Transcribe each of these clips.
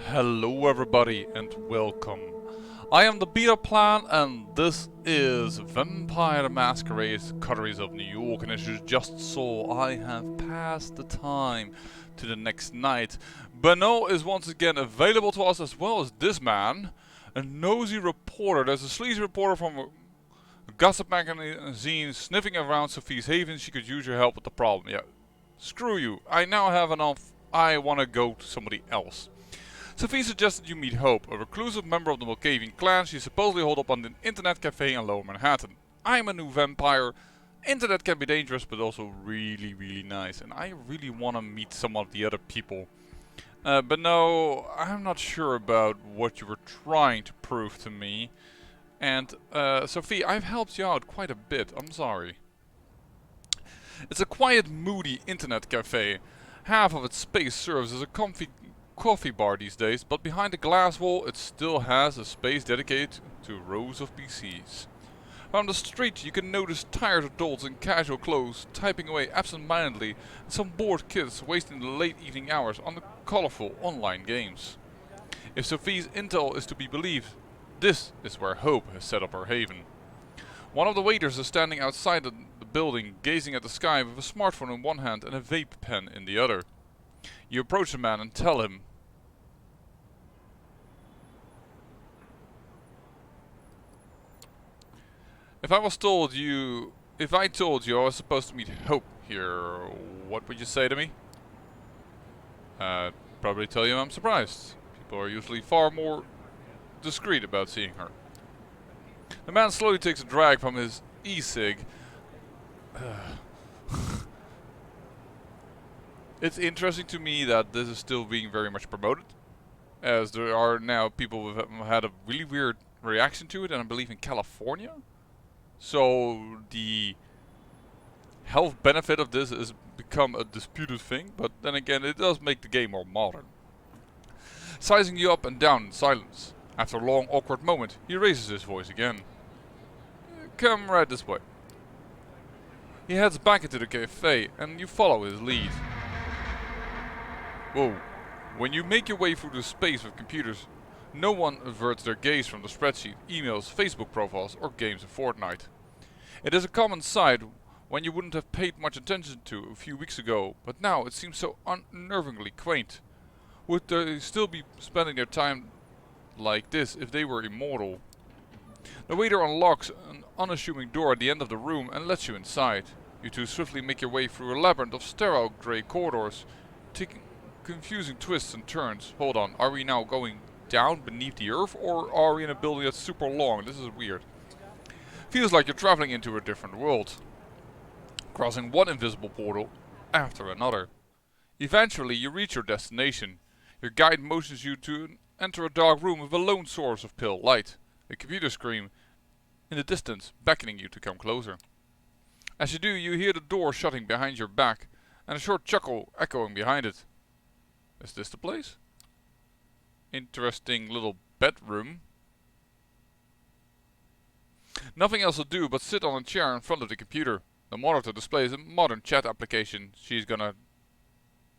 Hello everybody and welcome. I am the beta plan and this is Vampire the Masquerade, Coteries of New York, and as you just saw, I have passed the time to the next night. Beno is once again available to us, as well as this man, a nosy reporter. There's a sleazy reporter from a gossip magazine sniffing around Sophie's haven. She could use your help with the problem. Yeah, screw you. I now have enough. I want to go to somebody else. Sophie suggested you meet Hope, a reclusive member of the Malkavian clan she supposedly holed up on an internet cafe in Lower Manhattan. I'm a new vampire. Internet can be dangerous but also really nice, and I really want to meet some of the other people. But no, I'm not sure about what you were trying to prove to me. And Sophie, I've helped you out quite a bit, I'm sorry. It's a quiet, moody internet cafe. Half of its space serves as a comfy coffee bar these days, but behind the glass wall it still has a space dedicated to rows of PCs. On the street you can notice tired adults in casual clothes typing away absent-mindedly, and some bored kids wasting the late evening hours on the colorful online games. If Sophie's intel is to be believed, this is where Hope has set up her haven. One of the waiters is standing outside the building, gazing at the sky with a smartphone in one hand and a vape pen in the other. You approach the man and tell him, If I told you I was supposed to meet Hope here, what would you say to me? Probably tell you I'm surprised. People are usually far more discreet about seeing her. The man slowly takes a drag from his e-cig. It's interesting to me that this is still being very much promoted, as there are now people who have had a really weird reaction to it, and I believe in California. So the health benefit of this has become a disputed thing, but then again it does make the game more modern. Sizing you up and down in silence. After a long awkward moment, he raises his voice again. Come right this way. He heads back into the cafe and you follow his lead. Whoa. When you make your way through the space with computers, no one averts their gaze from the spreadsheet, emails, Facebook profiles, or games of Fortnite. It is a common sight one you wouldn't have paid much attention to a few weeks ago, but now it seems so unnervingly quaint. Would they still be spending their time like this if they were immortal? The waiter unlocks an unassuming door at the end of the room and lets you inside. You two swiftly make your way through a labyrinth of sterile grey corridors, taking confusing twists and turns. Hold on, are we now going down beneath the earth, or are we in a building that's super long? This is weird. Feels like you're traveling into a different world, crossing one invisible portal after another. Eventually you reach your destination. Your guide motions you to enter a dark room with a lone source of pale light, a computer screen in the distance beckoning you to come closer. As you do, you hear the door shutting behind your back and a short chuckle echoing behind it. Is this the place? Interesting little bedroom. Nothing else to do but sit on a chair in front of the computer. The monitor displays a modern chat application. She's gonna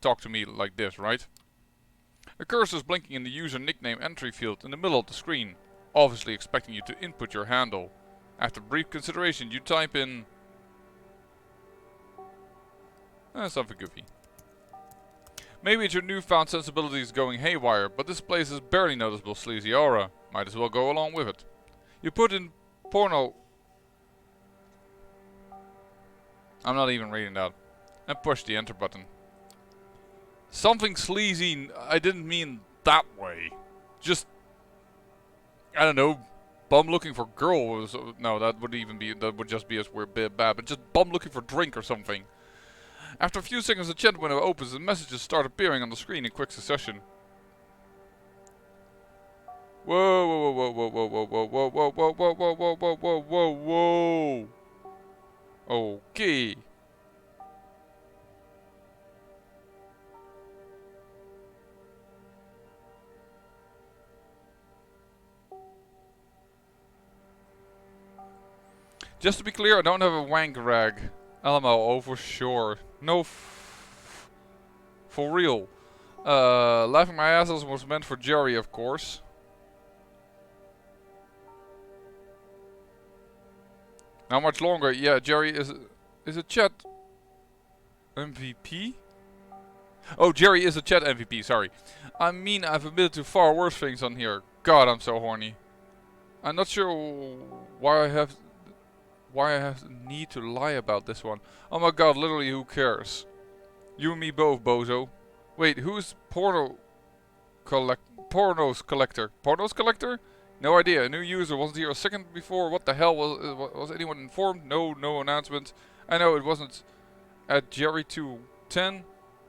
talk to me like this, right? A cursor is blinking in the user nickname entry field in the middle of the screen, obviously expecting you to input your handle. After brief consideration, you type in something goofy. Maybe it's your newfound sensibilities going haywire, but this place has barely noticeable sleazy aura. Might as well go along with it. You put in porno. I'm not even reading that. And push the enter button. Something sleazy. I didn't mean that way. Just, I don't know, bum looking for girl. No, that would just be as weird bad. But just bum looking for drink or something. After a few seconds the chat window opens and messages start appearing on the screen in quick succession. Whoa, whoa, whoa, whoa, whoa, whoa, whoa, whoa, whoa, whoa, whoa, whoa, whoa, whoa, whoa, whoa. Okay. Just to be clear, I don't have a wank rag. LMO, oh for sure. No, for real. Laughing my ass off was meant for Jerry, of course. How much longer? Yeah, Jerry is a chat MVP? Oh, Jerry is a chat MVP, sorry. I mean, I've admitted to far worse things on here. God, I'm so horny. I'm not sure why I have need to lie about this one. Oh my god, literally who cares? You and me both, bozo. Wait, who's pornos collector? Pornos collector? No idea. A new user wasn't here a second before. What the hell was anyone informed? No announcement. I know it wasn't at Jerry210.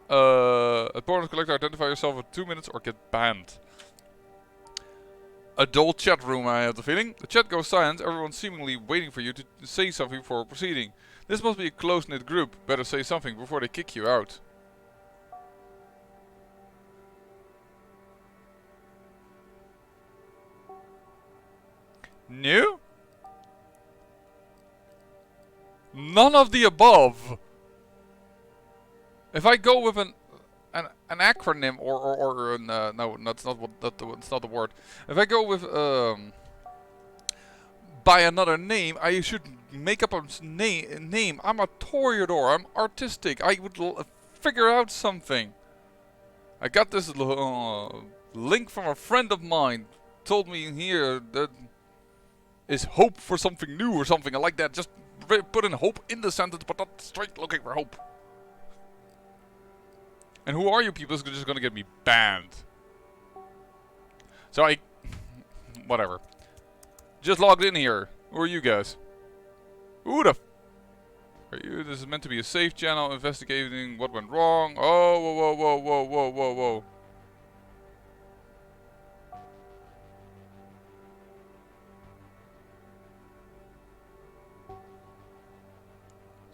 A pornos collector, identify yourself in 2 minutes or get banned. Adult chat room, I have the feeling. The chat goes silent, everyone seemingly waiting for you to say something before proceeding. This must be a close-knit group. Better say something before they kick you out. New? None of the above. If I go with an acronym or an no, that's not what that's not the word. If I go with by another name, I should make up a name. I'm a toreador. I'm artistic. I would figure out something. I got this link from a friend of mine. Told me in here that is hope for something new or something. I like that. Just put in hope in the sentence, but not straight looking for hope. And who are you people who's just gonna get me banned? So whatever. Just logged in here. Who are you guys? Who the are you? This is meant to be a safe channel investigating what went wrong. Oh, whoa.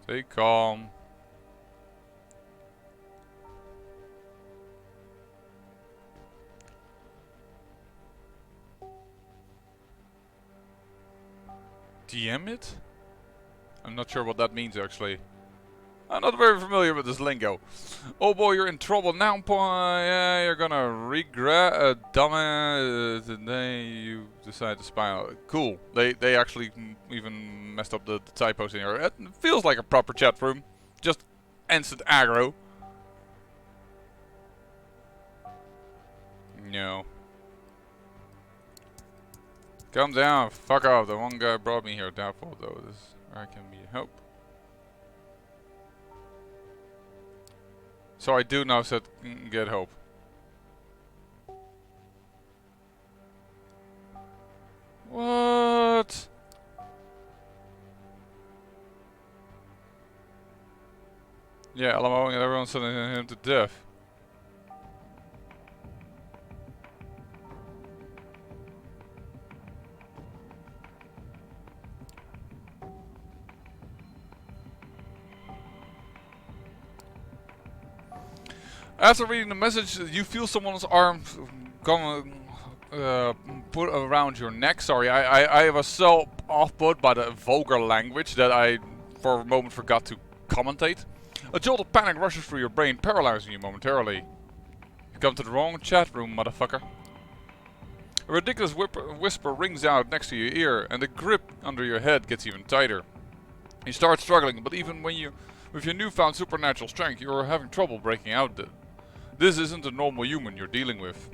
Stay calm. DM it? I'm not sure what that means actually. I'm not very familiar with this lingo. Oh boy, you're in trouble now, yeah, you're gonna regret a dumbass today you decide to spy out. Cool. They actually even messed up the typos in here. It feels like a proper chat room. Just instant aggro. No. Calm down, fuck off. The one guy brought me here. Doubtful though. This I can be help. So I do now said get hope. What? Yeah, allowing everyone sending him to death. After reading the message, you feel someone's arms put around your neck. Sorry, I was so off-put by the vulgar language that I, for a moment, forgot to commentate. A jolt of panic rushes through your brain, paralyzing you momentarily. You come to the wrong chat room, motherfucker. A ridiculous whisper rings out next to your ear, and the grip under your head gets even tighter. You start struggling, but even when with your newfound supernatural strength, you're having trouble breaking out. This isn't a normal human you're dealing with.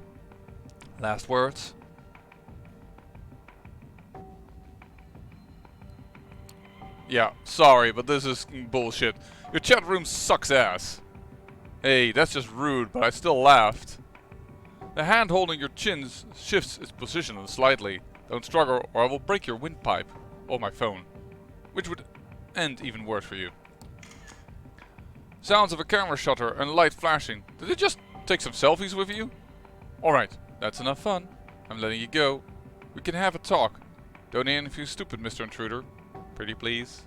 Last words? Yeah, sorry, but this is bullshit. Your chat room sucks ass. Hey, that's just rude, but I still laughed. The hand holding your chin shifts its position slightly. Don't struggle or I will break your windpipe. Or my phone. Which would end even worse for you. Sounds of a camera shutter and light flashing. Did it just take some selfies with you? Alright, that's enough fun. I'm letting you go. We can have a talk. Don't ain't anything stupid, Mr. Intruder. Pretty please.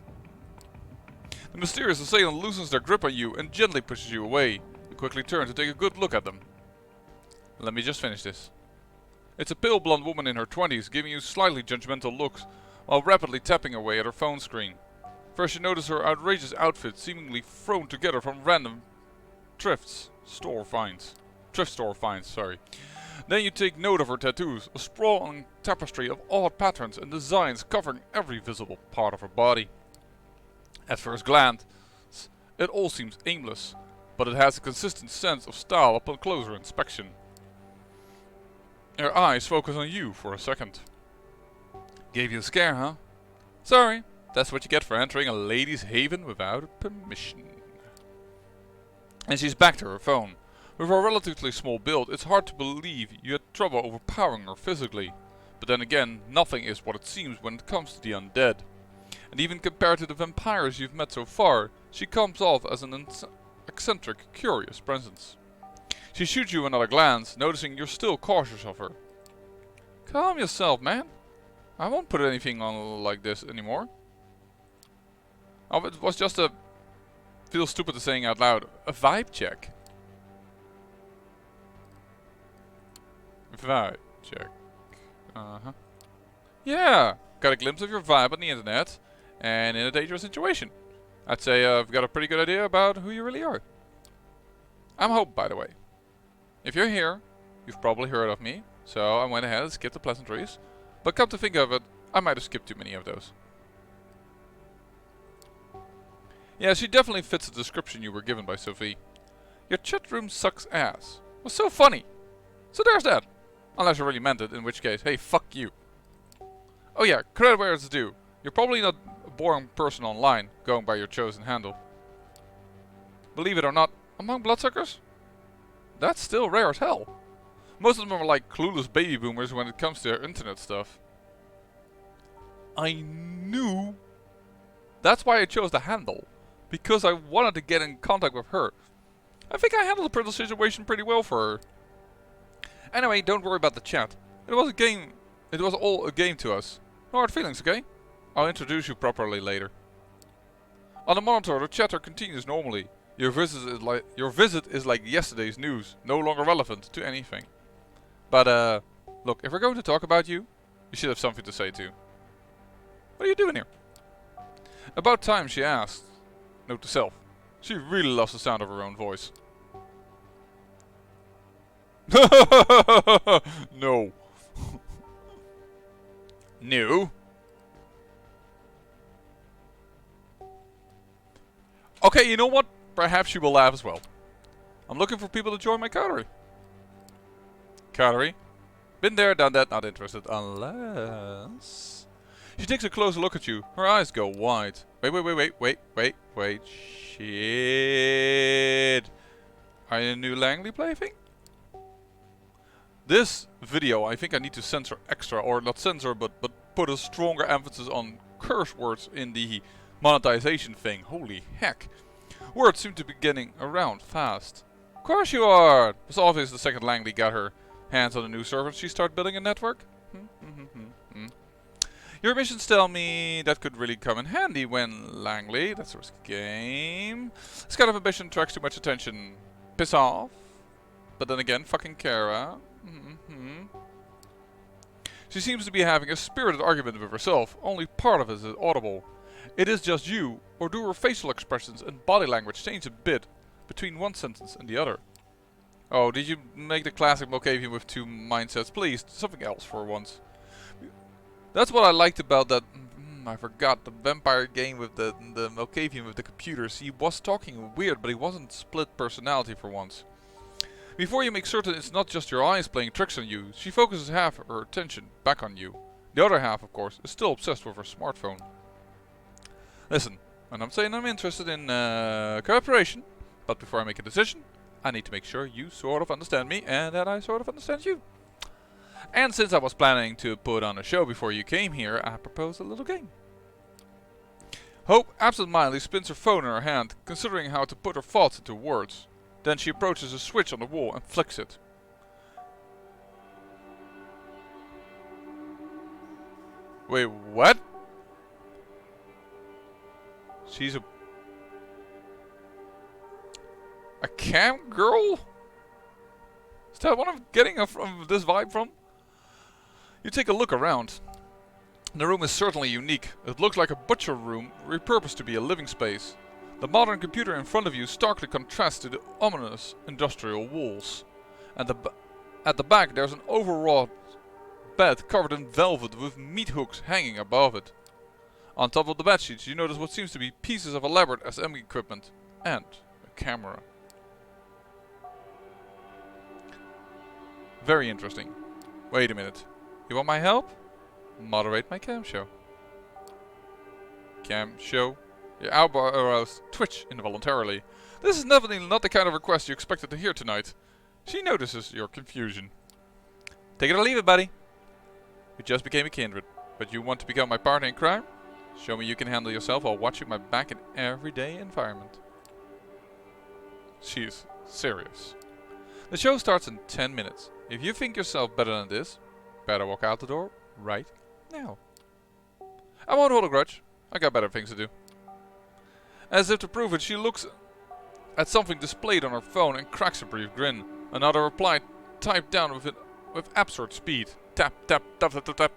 The mysterious assailant loosens their grip on you and gently pushes you away. You quickly turn to take a good look at them. Let me just finish this. It's a pale blonde woman in her 20s giving you slightly judgmental looks while rapidly tapping away at her phone screen. First you notice her outrageous outfit seemingly thrown together from random thrifts, store finds. thrift store finds, sorry. Then you take note of her tattoos, a sprawling tapestry of odd patterns and designs covering every visible part of her body. At first glance, it all seems aimless, but it has a consistent sense of style upon closer inspection. Her eyes focus on you for a second. Gave you a scare, huh? Sorry, that's what you get for entering a ladies' haven without permission. And she's back to her phone. With her relatively small build, it's hard to believe you had trouble overpowering her physically. But then again, nothing is what it seems when it comes to the undead. And even compared to the vampires you've met so far, she comes off as an eccentric, curious presence. She shoots you another glance, noticing you're still cautious of her. Calm yourself, man. I won't put anything on like this anymore. Oh, it was just a... Feels stupid to saying out loud. A vibe check. Vibe check. Yeah, got a glimpse of your vibe on the internet, and in a dangerous situation. I'd say I've got a pretty good idea about who you really are. I'm Hope, by the way. If you're here, you've probably heard of me, so I went ahead and skipped the pleasantries. But come to think of it, I might have skipped too many of those. Yeah, she definitely fits the description you were given by Sophie. Your chat room sucks ass. Was so funny. So there's that. Unless you really meant it, in which case, hey, fuck you. Oh yeah, credit where it's due. You're probably not a boring person online, going by your chosen handle. Believe it or not, among bloodsuckers, that's still rare as hell. Most of them are like clueless baby boomers when it comes to their internet stuff. I knew. That's why I chose the handle. Because I wanted to get in contact with her. I think I handled the situation pretty well for her. Anyway, don't worry about the chat. It was a game. It was all a game to us. No hard feelings, okay? I'll introduce you properly later. On the monitor, the chatter continues normally. Your visit is like yesterday's news, no longer relevant to anything. But look, if we're going to talk about you, you should have something to say too. What are you doing here? About time, she asked. Note to self. She really loves the sound of her own voice. No. No. Okay, you know what? Perhaps she will laugh as well. I'm looking for people to join my coterie. Coterie? Been there, done that, not interested. Unless... She takes a closer look at you. Her eyes go wide. Wait. Shit. Are you a new Langley plaything? This video, I think I need to censor extra, or not censor, but put a stronger emphasis on curse words in the monetization thing. Holy heck. Words seem to be getting around fast. Of course you are! It was obvious the second Langley got her hands on the new servers, she started building a network. Your missions tell me that could really come in handy when Langley, that's a risky game. This kind of ambition attracts too much attention. Piss off. But then again, fucking Kara. She seems to be having a spirited argument with herself, only part of it is audible. It is just you, or do her facial expressions and body language change a bit between one sentence and the other? Oh, did you make the classic Malkavian with two mindsets? Please, something else for once. That's what I liked about that, I forgot, the vampire game with the Malkavian with the computers. He was talking weird, but he wasn't split personality for once. Before you make certain it's not just your eyes playing tricks on you, she focuses half her attention back on you. The other half, of course, is still obsessed with her smartphone. Listen, when I'm saying I'm interested in cooperation, but before I make a decision, I need to make sure you sort of understand me and that I sort of understand you. And since I was planning to put on a show before you came here, I proposed a little game. Hope absentmindedly spins her phone in her hand, considering how to put her thoughts into words. Then she approaches a switch on the wall and flicks it. Wait, what? She's a cam girl? Is that what I'm getting from this vibe from? You take a look around. The room is certainly unique. It looks like a butcher room repurposed to be a living space. The modern computer in front of you starkly contrasts to the ominous industrial walls. At the back there's an overwrought bed covered in velvet with meat hooks hanging above it. On top of the bed sheets you notice what seems to be pieces of elaborate SM equipment and a camera. Very interesting. Wait a minute. You want my help? Moderate my cam show. Cam show? Your eyebrows twitch involuntarily. This is definitely not the kind of request you expected to hear tonight. She notices your confusion. Take it or leave it, buddy. We just became a kindred, but you want to become my partner in crime? Show me you can handle yourself while watching my back in everyday environment. She's serious. The show starts in 10 minutes. If you think yourself better than this, better walk out the door right now. I won't hold a grudge. I got better things to do. As if to prove it, she looks at something displayed on her phone and cracks a brief grin. Another reply typed down with absurd speed. Tap, tap, tap, tap, tap, tap.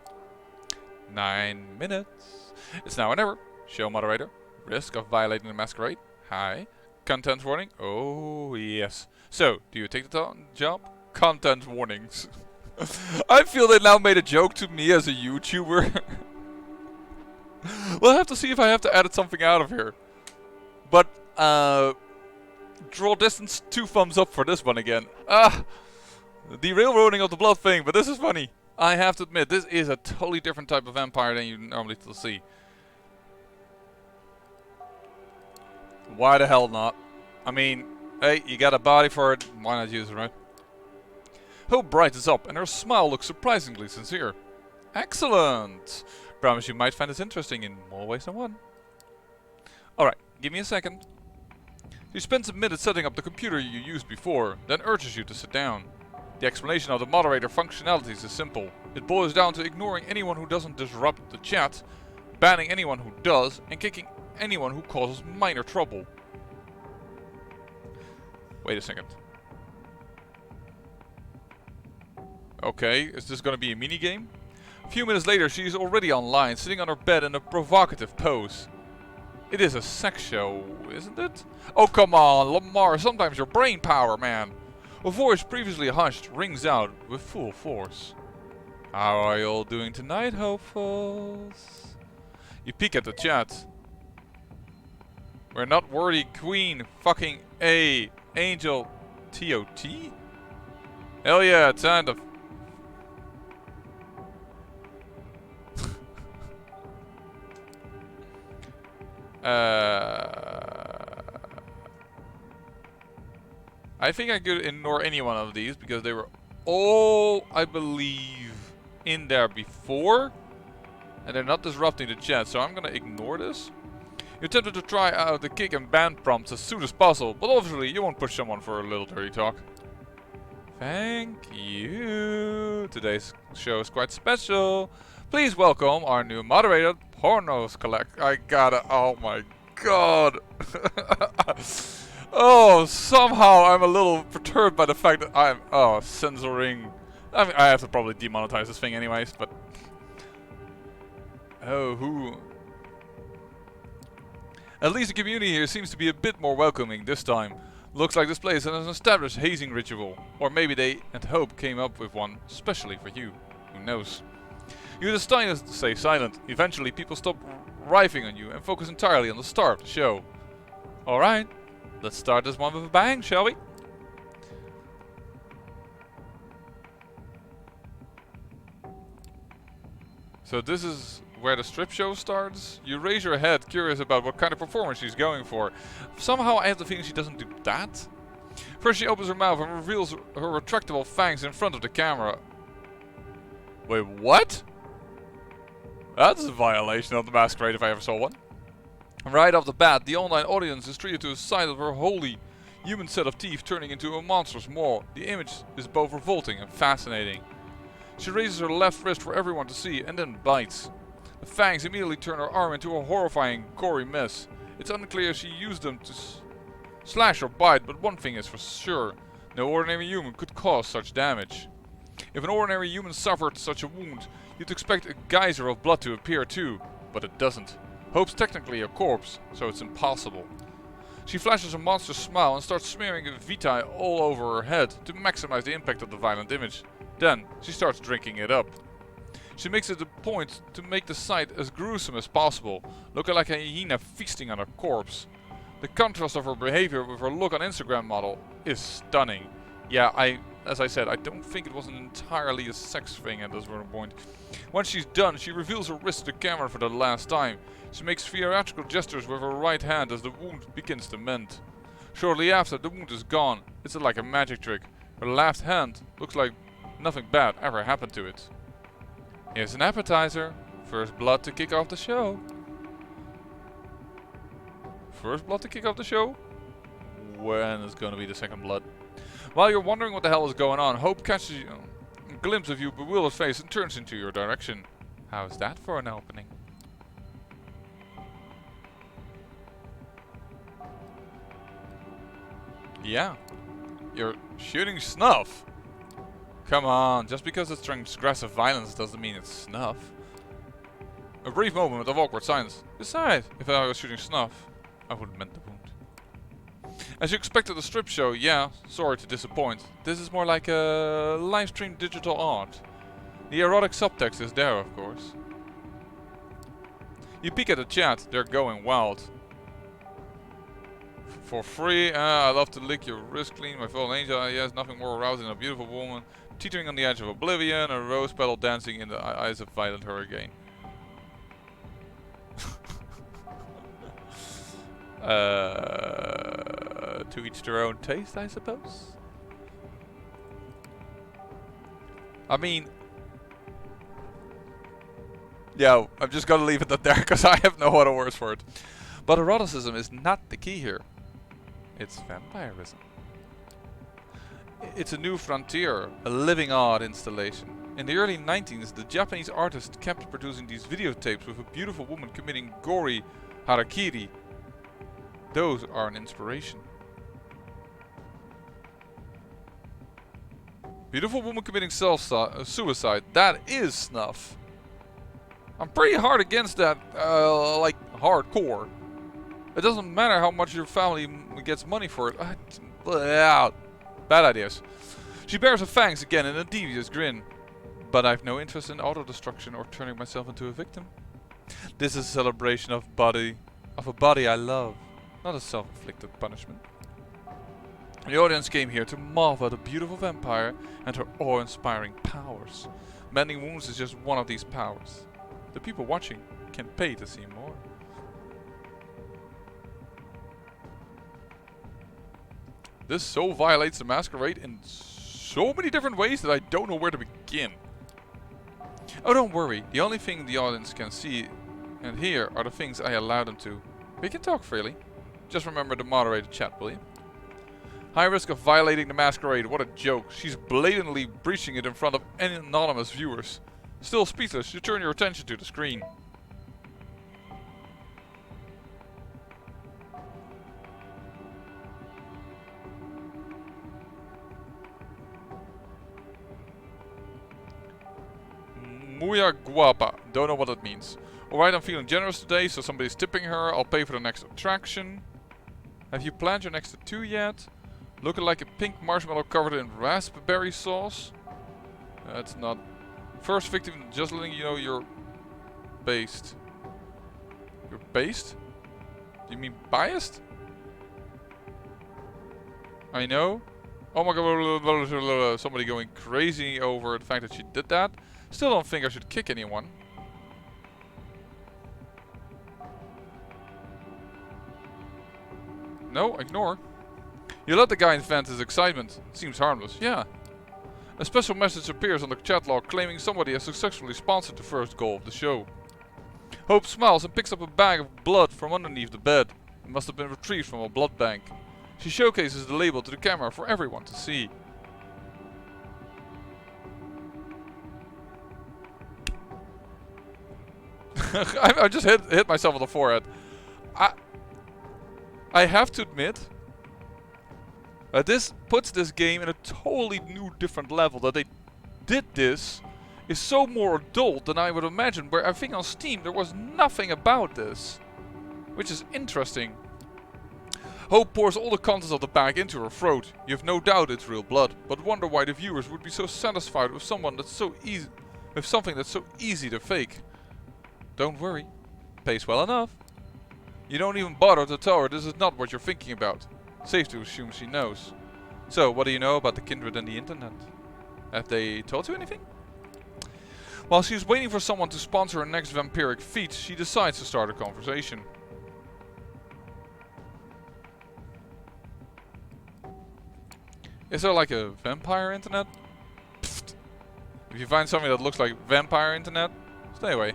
9 minutes. It's now or never. Show moderator. Risk of violating the masquerade. High. Content warning. Oh, yes. So, do you take the job? Content warnings. I feel they now made a joke to me as a YouTuber. We'll have to see if I have to edit something out of here. But, draw distance, 2 thumbs up for this one again. The railroading of the blood thing, but this is funny. I have to admit, this is a totally different type of vampire than you normally see. Why the hell not? I mean, hey, you got a body for it, why not use it, right? Hope brightens up and her smile looks surprisingly sincere. Excellent! Promise you might find this interesting in more ways than one. Alright, give me a second. She spends a minute setting up the computer you used before, then urges you to sit down. The explanation of the moderator functionalities is simple. It boils down to ignoring anyone who doesn't disrupt the chat, banning anyone who does, and kicking anyone who causes minor trouble. Wait a second. Okay, is this gonna be a minigame? A few minutes later she is already online, sitting on her bed in a provocative pose. It is a sex show, isn't it? Oh come on, Lamar, sometimes your brain power, man. A voice previously hushed rings out with full force. How are you all doing tonight, hopefuls? You peek at the chat. We're not worthy queen fucking A angel TOT? Hell yeah, time to I think I could ignore any one of these because they were all, I believe, in there before. And they're not disrupting the chat, so I'm gonna ignore this. You're tempted to try out the kick and ban prompts as soon as possible, but obviously you won't push someone for a little dirty talk. Thank you. Today's show is quite special. Please welcome our new moderator, Pornos Collect. I gotta, oh my god. Oh, somehow I'm a little perturbed by the fact that I'm, censoring. I mean, I have to probably demonetize this thing anyways, but. Oh, who? At least the community here seems to be a bit more welcoming this time. Looks like this place has an established hazing ritual. Or maybe they and Hope came up with one specially for you. Who knows? You just stay silent. Eventually people stop riffing on you and focus entirely on the star of the show. Alright, let's start this one with a bang, shall we? So this is where the strip show starts. You raise your head, curious about what kind of performance she's going for. Somehow I have the feeling she doesn't do that. First she opens her mouth and reveals her retractable fangs in front of the camera. Wait, what? That's a violation of the masquerade if I ever saw one. Right off the bat, the online audience is treated to a sight of her wholly human set of teeth turning into a monstrous maw. The image is both revolting and fascinating. She raises her left wrist for everyone to see and then bites. The fangs immediately turn her arm into a horrifying, gory mess. It's unclear if she used them to slash or bite, but one thing is for sure. No ordinary human could cause such damage. If an ordinary human suffered such a wound, you'd expect a geyser of blood to appear too, but it doesn't. Hope's technically a corpse, so it's impossible. She flashes a monstrous smile and starts smearing Vita all over her head to maximize the impact of the violent image. Then, she starts drinking it up. She makes it a point to make the sight as gruesome as possible, looking like a hyena feasting on a corpse. The contrast of her behavior with her look on Instagram model is stunning. Yeah, as I said, I don't think it wasn't entirely a sex thing at this point. Once she's done, she reveals her wrist to the camera for the last time. She makes theatrical gestures with her right hand as the wound begins to mend. Shortly after, the wound is gone. It's like a magic trick. Her left hand looks like nothing bad ever happened to it. Here's an appetizer. First blood to kick off the show. First blood to kick off the show? When is gonna be the second blood? While you're wondering what the hell is going on, Hope catches a glimpse of your bewildered face and turns into your direction. How's that for an opening? Yeah, you're shooting snuff. Come on, just because it's transgressive violence doesn't mean it's snuff. A brief moment of awkward silence. Besides, if I was shooting snuff, I wouldn't mend the wound. As you expected a strip show, yeah, sorry to disappoint. This is more like a live stream digital art. The erotic subtext is there, of course. You peek at the chat, they're going wild. For free, I love to lick your wrist clean, my fellow angel. Yes, nothing more arousing than a beautiful woman teetering on the edge of oblivion, a rose petal dancing in the eyes of violent hurricane. To each their own taste, I suppose. I mean, yeah, I'm just gonna leave it at there because I have no other words for it. But eroticism is not the key here. It's vampirism. It's a new frontier, a living art installation. In the early 1990s, the Japanese artist kept producing these videotapes with a beautiful woman committing gory harakiri. Those are an inspiration. Beautiful woman committing suicide. That is snuff. I'm pretty hard against that, like hardcore. It doesn't matter how much your family gets money for it. Bad ideas. She bares her fangs again in a devious grin. But I've no interest in auto-destruction or turning myself into a victim. This is a celebration of a body I love, not a self-inflicted punishment. The audience came here to marvel at a beautiful vampire and her awe-inspiring powers. Mending wounds is just one of these powers. The people watching can pay to see more. This so violates the masquerade in so many different ways that I don't know where to begin. Oh, don't worry. The only thing the audience can see and hear are the things I allow them to. We can talk freely. Just remember to moderate the chat, will you? High risk of violating the masquerade. What a joke. She's blatantly breaching it in front of any anonymous viewers. Still speechless, you turn your attention to the screen. Muya guapa. Don't know what that means. Alright, I'm feeling generous today, so somebody's tipping her. I'll pay for the next attraction. Have you planned your next tattoo yet? Looking like a pink marshmallow covered in raspberry sauce? That's not... First victim, just letting you know you're... based. You're based? Do you mean biased? I know. Oh my god, somebody going crazy over the fact that she did that. Still don't think I should kick anyone. No, ignore. You let the guy vent his excitement. Seems harmless, yeah. A special message appears on the chat log claiming somebody has successfully sponsored the first goal of the show. Hope smiles and picks up a bag of blood from underneath the bed. It must have been retrieved from a blood bank. She showcases the label to the camera for everyone to see. I just hit myself on the forehead. I have to admit, this puts this game in a totally new, different level. That they did this is so more adult than I would imagine. Where I think on Steam there was nothing about this, which is interesting. Hope pours all the contents of the bag into her throat. You have no doubt it's real blood, but wonder why the viewers would be so satisfied with something that's so easy to fake. Don't worry, pays well enough. You don't even bother to tell her this is not what you're thinking about. Safe to assume she knows. So, what do you know about the kindred and the internet? Have they told you anything? While she's waiting for someone to sponsor her next vampiric feat, she decides to start a conversation. Is there like a vampire internet? Pfft. If you find something that looks like vampire internet, stay away.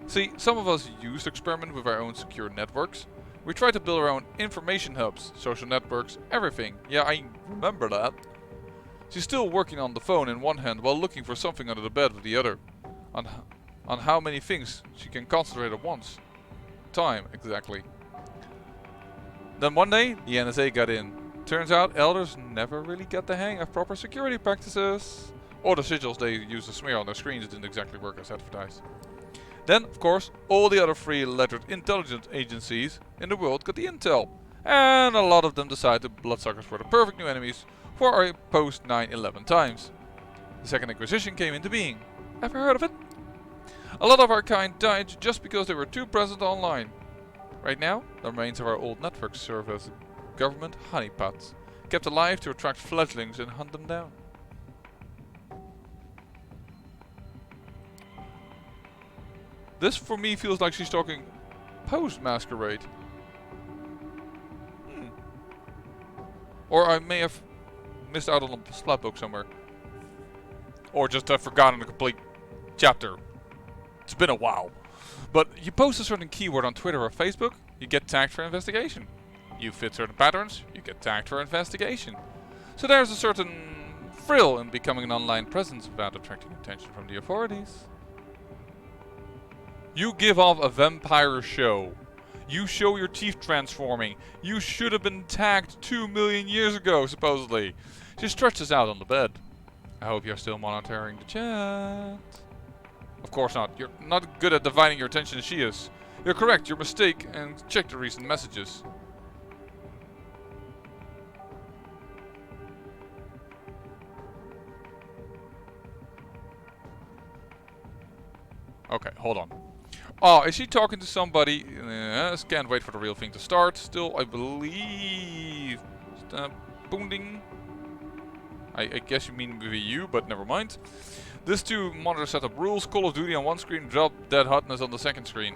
See, some of us used to experiment with our own secure networks. We tried to build our own information hubs, social networks, everything. Yeah, I remember that. She's still working on the phone in one hand while looking for something under the bed with the other. On how many things she can concentrate at once. Time, exactly. Then one day, the NSA got in. Turns out elders never really get the hang of proper security practices. Or the sigils they used to smear on their screens didn't exactly work as advertised. Then, of course, all the other three-lettered intelligence agencies in the world got the intel. And a lot of them decided bloodsuckers were the perfect new enemies for our post-9/11 times. The Second Inquisition came into being. Ever heard of it? A lot of our kind died just because they were too present online. Right now, the remains of our old networks serve as government honeypots, kept alive to attract fledglings and hunt them down. This for me feels like she's talking post-Masquerade. Or I may have missed out on a slap book somewhere. Or just have forgotten a complete chapter. It's been a while. But you post a certain keyword on Twitter or Facebook, you get tagged for investigation. You fit certain patterns, you get tagged for investigation. So there's a certain thrill in becoming an online presence without attracting attention from the authorities. You give off a vampire show. You show your teeth transforming. You should have been tagged 2 million years ago, supposedly. She stretches out on the bed. I hope you're still monitoring the chat. Of course not. You're not good at dividing your attention as she is. You're correct, your mistake, and check the recent messages. Okay, hold on. Oh, is she talking to somebody? Can't wait for the real thing to start. Still, I believe... Boonding. I guess you mean VU, but never mind. This two monitor setup rules. Call of Duty on one screen, drop dead hotness on the second screen.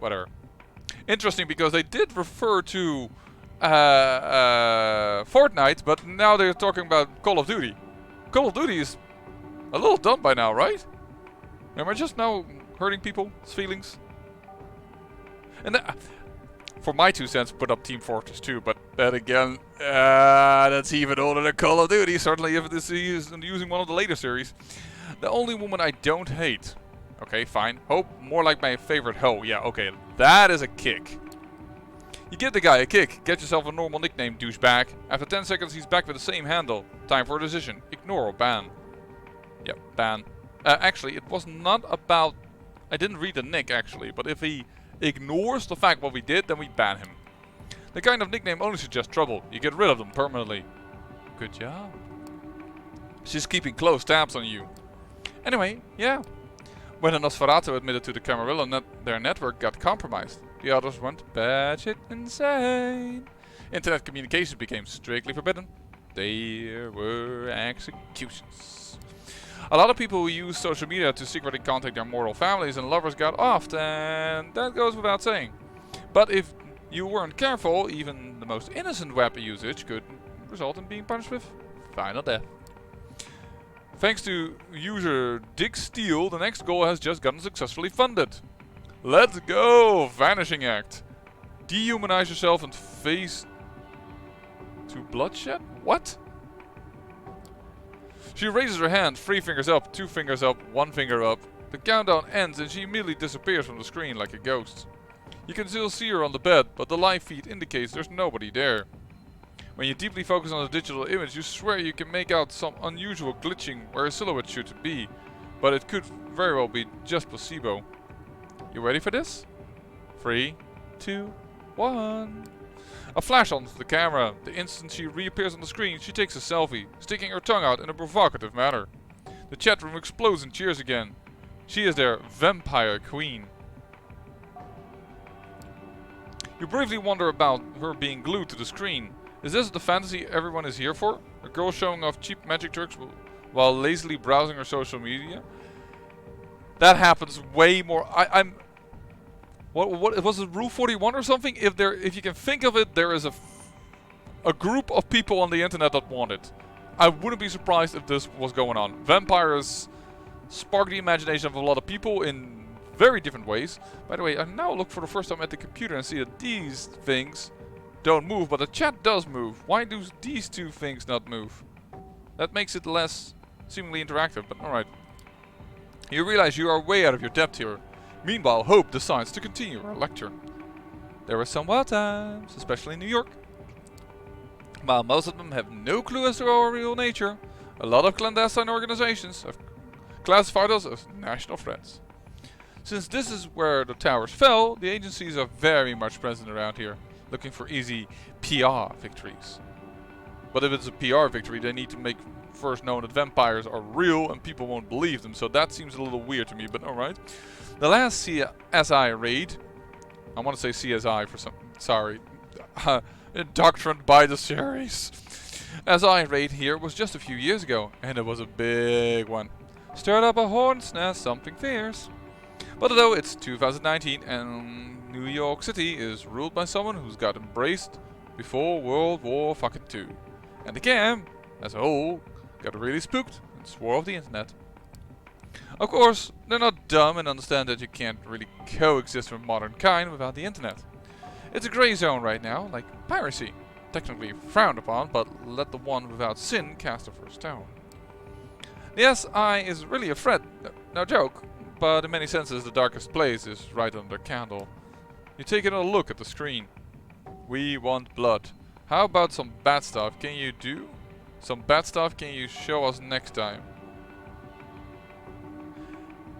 Whatever. Interesting, because they did refer to Fortnite, but now they're talking about Call of Duty. Call of Duty is a little done by now, right? Am I just now hurting people's feelings? And for my 2 cents, put up Team Fortress 2, but then again, that's even older than Call of Duty, certainly if this is using one of the later series. The only woman I don't hate. Okay, fine. Hope, more like my favorite hoe. Yeah, okay, that is a kick. You give the guy a kick, get yourself a normal nickname, douchebag. After 10 seconds, he's back with the same handle. Time for a decision. Ignore or ban. Yep, ban. Actually, it was not about... I didn't read the nick, actually, but if he ignores the fact what we did, then we ban him. The kind of nickname only suggests trouble. You get rid of them permanently. Good job. She's keeping close tabs on you. Anyway, yeah. When a Nosferatu admitted to the Camarilla their network got compromised, the others went batshit insane. Internet communications became strictly forbidden. There were executions. A lot of people who use social media to secretly contact their mortal families and lovers got offed, and that goes without saying. But if you weren't careful, even the most innocent web usage could result in being punished with final death. Thanks to user Dick Steele, the next goal has just gotten successfully funded. Let's go! Vanishing Act. Dehumanize yourself and face to bloodshed? What? She raises her hand, 3 fingers up, 2 fingers up, 1 finger up. The countdown ends and she immediately disappears from the screen like a ghost. You can still see her on the bed, but the live feed indicates there's nobody there. When you deeply focus on the digital image, you swear you can make out some unusual glitching where a silhouette should be, but it could very well be just placebo. You ready for this? 3, 2, 1. A flash onto the camera. The instant she reappears on the screen, she takes a selfie, sticking her tongue out in a provocative manner. The chat room explodes in cheers again. She is their vampire queen. You briefly wonder about her being glued to the screen. Is this the fantasy everyone is here for? A girl showing off cheap magic tricks while lazily browsing her social media? That happens way more. What was it, Rule 41 or something? If you can think of it, there is a group of people on the internet that want it. I wouldn't be surprised if this was going on. Vampires spark the imagination of a lot of people in very different ways. By the way, I now look for the first time at the computer and see that these things don't move, but the chat does move. Why do these two things not move? That makes it less seemingly interactive, but alright. You realize you are way out of your depth here. Meanwhile, Hope decides to continue her lecture. There were some wild times, especially in New York. While most of them have no clue as to our real nature, a lot of clandestine organizations have classified us as national threats. Since this is where the towers fell, the agencies are very much present around here, looking for easy PR victories. But if it's a PR victory, they need to make first known that vampires are real and people won't believe them, so that seems a little weird to me, but alright. The last CSI raid, I want to say CSI for some, sorry, indoctrined by the series. SI raid here was just a few years ago, and it was a big one. Stirred up a hornet's nest, something fierce. But although it's 2019 and New York City is ruled by someone who's got embraced before World War II. And the camp, as a whole, got really spooked and swore off the internet. Of course, they're not dumb and understand that you can't really coexist with modern kind without the internet. It's a grey zone right now, like piracy. Technically frowned upon, but let the one without sin cast the first stone. The SI is really a threat, no joke, but in many senses the darkest place is right under the candle. You take another look at the screen. We want blood. How about some bad stuff? Can you do some bad stuff? Can you show us next time?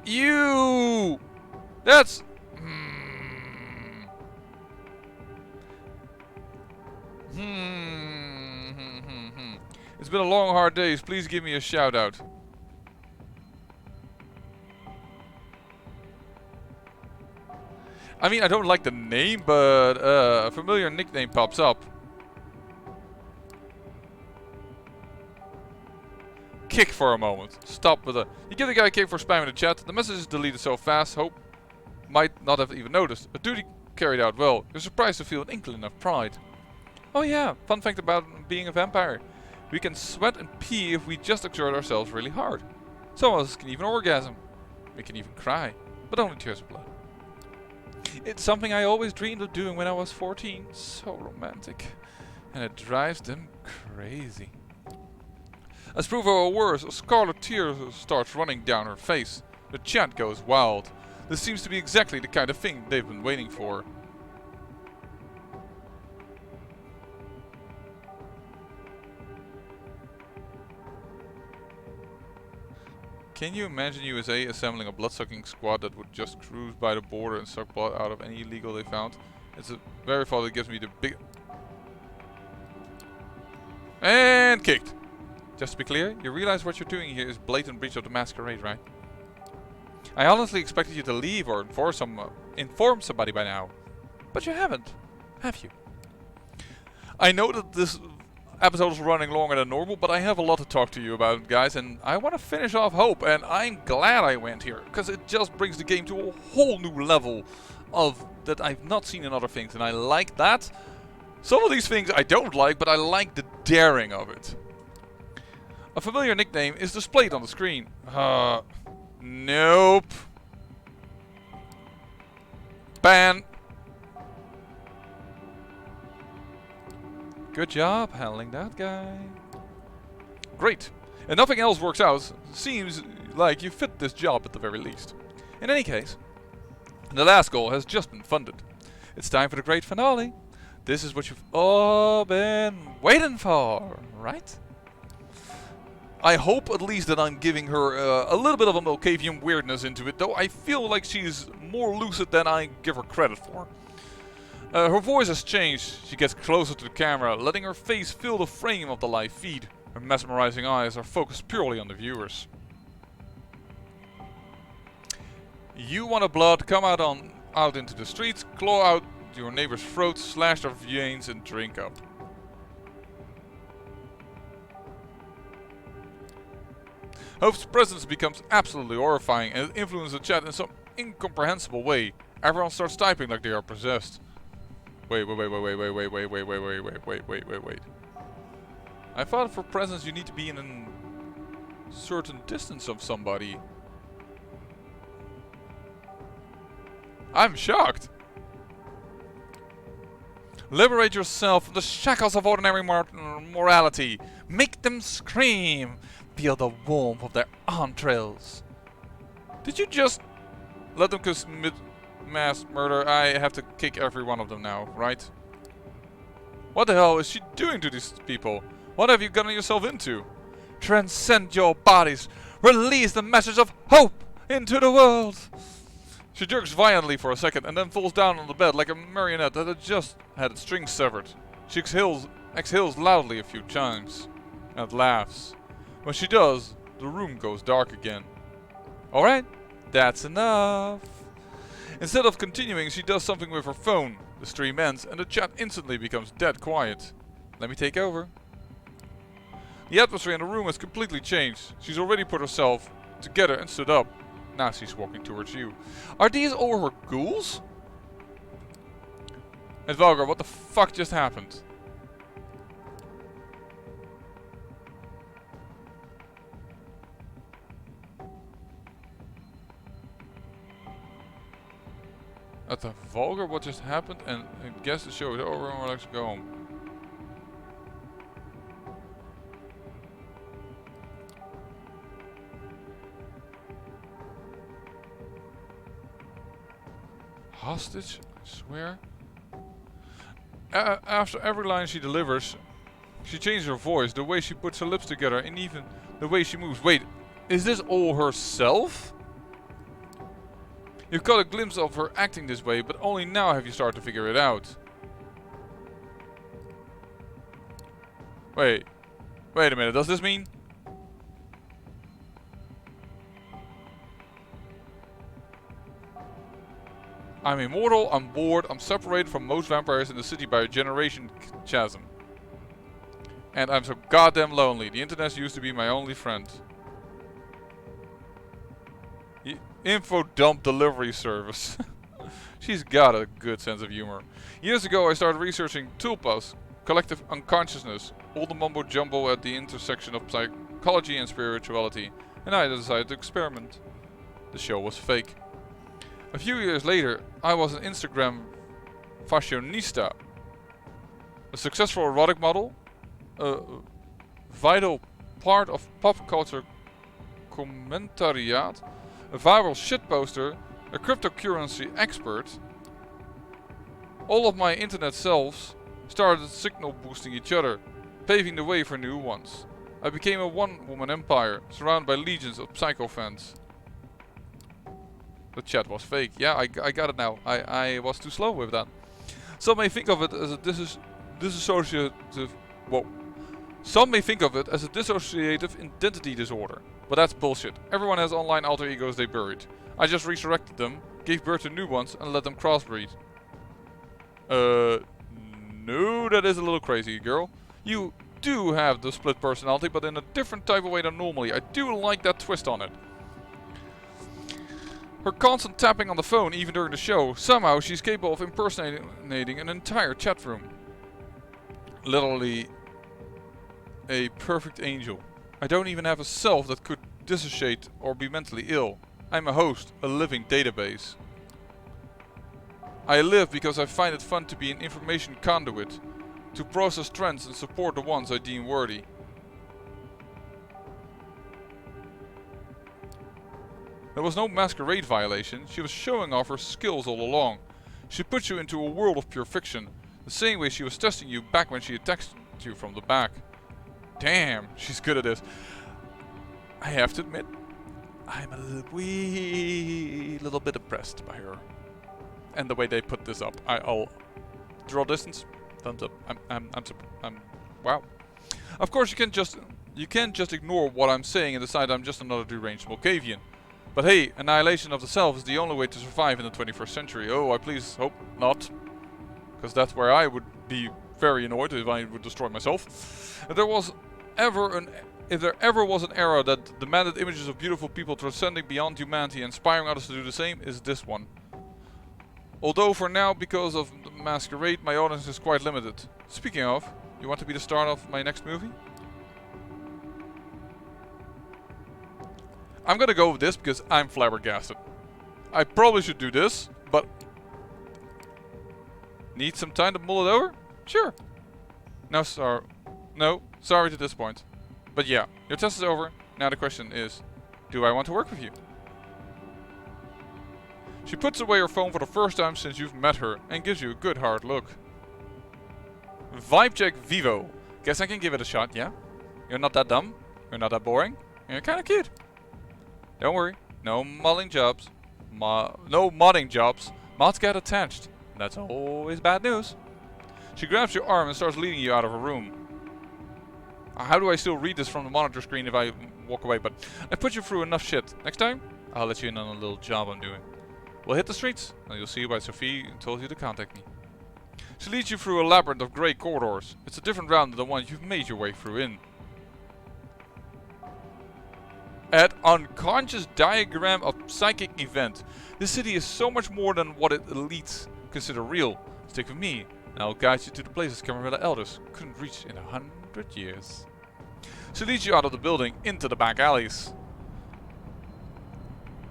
You! That's... It's been a long, hard day. Please give me a shout out. I mean, I don't like the name, but a familiar nickname pops up. Kick for a moment. Stop with a... You give the guy a kick for spamming the chat. The message is deleted so fast, Hope might not have even noticed. A duty carried out well. You're surprised to feel an inkling of pride. Oh yeah, fun fact about being a vampire. We can sweat and pee if we just exert ourselves really hard. Some of us can even orgasm. We can even cry, but only tears of blood. It's something I always dreamed of doing when I was 14. So romantic. And it drives them crazy. As proof of our words, a scarlet tear starts running down her face. The chat goes wild. This seems to be exactly the kind of thing they've been waiting for. Can you imagine USA assembling a blood-sucking squad that would just cruise by the border and suck blood out of any illegal they found? It's a very thought that gives me the big... And kicked! Just to be clear, you realize what you're doing here is blatant breach of the masquerade, right? I honestly expected you to leave or inform somebody by now. But you haven't, have you? I know that this episode is running longer than normal, but I have a lot to talk to you about, guys, and I want to finish off Hope, and I'm glad I went here, because it just brings the game to a whole new level of that I've not seen in other things, and I like that. Some of these things I don't like, but I like the daring of it. A familiar nickname is displayed on the screen. Nope. Ban. Good job handling that guy. Great. And nothing else works out. Seems like you fit this job at the very least. In any case, the last goal has just been funded. It's time for the great finale. This is what you've all been waiting for, right? I hope at least that I'm giving her a little bit of a Malkavian weirdness into it, though I feel like she's more lucid than I give her credit for. Her voice has changed. She gets closer to the camera, letting her face fill the frame of the live feed. Her mesmerizing eyes are focused purely on the viewers. You want a blood? Come out into the streets, claw out your neighbor's throats, slash their veins, and drink up. Hope's presence becomes absolutely horrifying, and it influences the chat in some incomprehensible way. Everyone starts typing like they are possessed. Wait. I thought for presence you need to be in a certain distance of somebody. I'm shocked. Liberate yourself from the shackles of ordinary morality. Make them scream. Feel the warmth of their entrails. Did you just let them commit mass murder? I have to kick every one of them now, right? What the hell is she doing to these people? What have you gotten yourself into? Transcend your bodies. Release the message of hope into the world. She jerks violently for a second and then falls down on the bed like a marionette that had just had its strings severed. She exhales loudly a few times and laughs. When she does, the room goes dark again. Alright, that's enough. Instead of continuing, she does something with her phone. The stream ends and the chat instantly becomes dead quiet. Let me take over. The atmosphere in the room has completely changed. She's already put herself together and stood up. Now she's walking towards you. Are these all her ghouls? And Valgar, what the fuck just happened? At the Vulgar, what just happened? And I guess the show is over and we're like to go home. Hostage? I swear. After every line she delivers, she changes her voice, the way she puts her lips together, and even the way she moves. Wait, is this all herself? You've got a glimpse of her acting this way, but only now have you started to figure it out. Wait a minute, does this mean? I'm immortal, I'm bored, I'm separated from most vampires in the city by a generation chasm. And I'm so goddamn lonely. The internet used to be my only friend. Info dump delivery service. She's got a good sense of humor. Years ago I started researching tulpas, collective unconsciousness, all the mumbo jumbo at the intersection of psychology and spirituality, and I decided to experiment. The show was fake. A few years later, I was an Instagram fashionista, a successful erotic model, a vital part of pop culture commentariat, a viral shitposter, a cryptocurrency expert. All of my internet selves started signal boosting each other, paving the way for new ones. I became a one-woman empire, surrounded by legions of psycho fans. The chat was fake. Yeah, I got it now. I was too slow with that. Some may think of it as a dissociative... Whoa. Some may think of it as a dissociative identity disorder. But that's bullshit. Everyone has online alter egos they buried. I just resurrected them, gave birth to new ones, and let them crossbreed. No, that is a little crazy, girl. You do have the split personality, but in a different type of way than normally. I do like that twist on it. Her constant tapping on the phone, even during the show, somehow she's capable of impersonating an entire chat room. Literally a perfect angel. I don't even have a self that could dissociate or be mentally ill. I'm a host, a living database. I live because I find it fun to be an information conduit, to process trends and support the ones I deem worthy. There was no masquerade violation, she was showing off her skills all along. She put you into a world of pure fiction, the same way she was testing you back when she attacked you from the back. Damn, she's good at this. I have to admit, I'm a wee little bit impressed by her. And the way they put this up. I'll draw distance. Thumbs up. I'm wow. Of course you can't just ignore what I'm saying and decide I'm just another deranged Moldavian. But hey, annihilation of the self is the only way to survive in the 21st century. Oh, I please hope not. Because that's where I would be very annoyed if I would destroy myself. If there ever was an era that demanded images of beautiful people transcending beyond humanity and inspiring others to do the same, is this one. Although for now, because of the Masquerade, my audience is quite limited. Speaking of, you want to be the star of my next movie? I'm gonna go with this because I'm flabbergasted. I probably should do this, but... Need some time to mull it over? Sure. No, sorry to disappoint. But yeah, your test is over. Now the question is, do I want to work with you? She puts away her phone for the first time since you've met her and gives you a good hard look. Vibe check Vivo. Guess I can give it a shot, yeah? You're not that dumb. You're not that boring. You're kinda cute. Don't worry. No modding jobs. No modding jobs. Mods get attached. That's always bad news. She grabs your arm and starts leading you out of her room. How do I still read this from the monitor screen if I walk away? But I put you through enough shit. Next time, I'll let you in on a little job I'm doing. We'll hit the streets, and you'll see why Sophie told you to contact me. She leads you through a labyrinth of grey corridors. It's a different round than the one you've made your way through in. At unconscious diagram of psychic event. This city is so much more than what its elites consider real. Stick with me, and I'll guide you to the places Camarilla elders couldn't reach in 100 years. She leads you out of the building into the back alleys.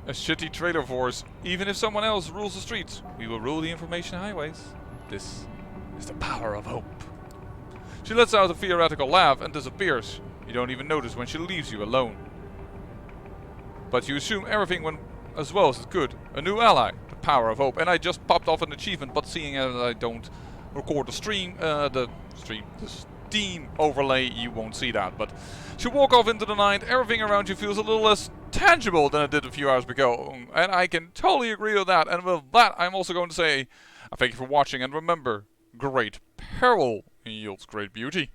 A shitty trailer force. Even if someone else rules the streets, we will rule the information highways. This is the power of hope. She lets out a theoretical laugh and disappears. You don't even notice when she leaves you alone. But you assume everything went as well as it could. A new ally. The power of hope. And I just popped off an achievement, but seeing as I don't record the Steam overlay, you won't see that. But she walk off into the night. Everything around you feels a little less tangible than it did a few hours ago. And I can totally agree with that. And with that, I'm also going to say, thank you for watching. And remember, great peril yields great beauty.